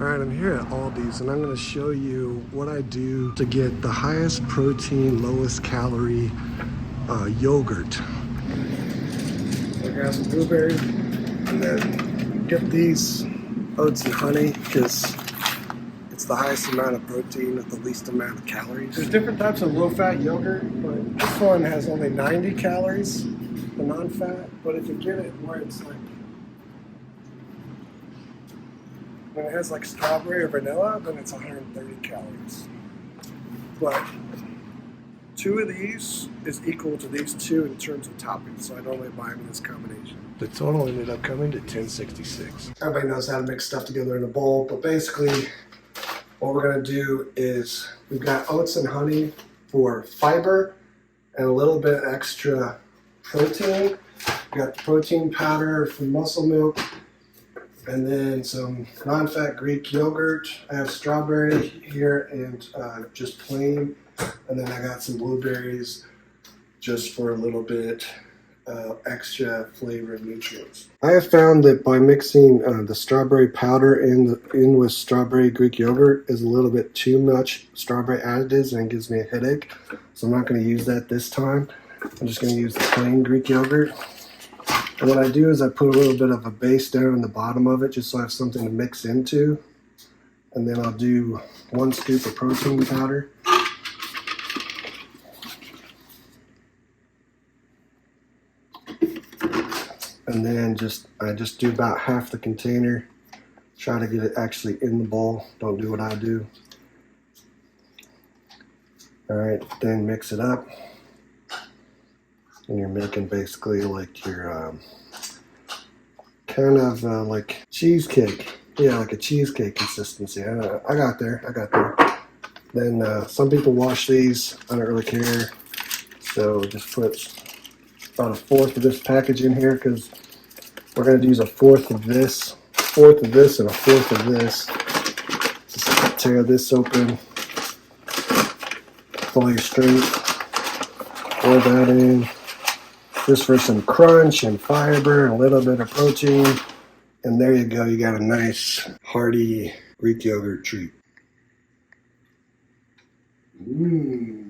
All right, I'm here at Aldi's and I'm going to show you what I do to get the highest protein, lowest calorie yogurt. So I grab some blueberries and then get these oats and honey because it's the highest amount of protein with the least amount of calories. There's different types of low-fat yogurt, but this one has only 90 calories, the non-fat. But if you get it where it's like, when it has like strawberry or vanilla, then it's 130 calories. But two of these is equal to these two in terms of toppings, so I normally buy them in this combination. The total ended up coming to $10.66. Everybody knows how to mix stuff together in a bowl, but basically what we're gonna do is we've got oats and honey for fiber and a little bit extra protein. We got the protein powder from muscle milk, and then some non-fat Greek yogurt. I have strawberry here and just plain. And then I got some blueberries just for a little bit extra flavor and nutrients. I have found that by mixing the strawberry powder in with strawberry Greek yogurt is a little bit too much strawberry additives and it gives me a headache. So I'm not going to use that this time. I'm just going to use the plain Greek yogurt. And what I do is I put a little bit of a base down in the bottom of it just so I have something to mix into. And then I'll do 1 scoop of protein powder. And then I just do about half the container. Try to get it actually in the bowl. Don't do what I do. All right, then mix it up. And you're making basically like your kind of like cheesecake. Yeah, like a cheesecake consistency. I got there. Then some people wash these. I don't really care. So just put about 1/4 of this package in here because we're going to use 1/4 of this, 1/4 of this, and 1/4 of this. Just tear this open. Pull your straight. Pour that in. Just for some crunch and fiber and a little bit of protein. And there you go. You got a nice, hearty Greek yogurt treat. Mmm.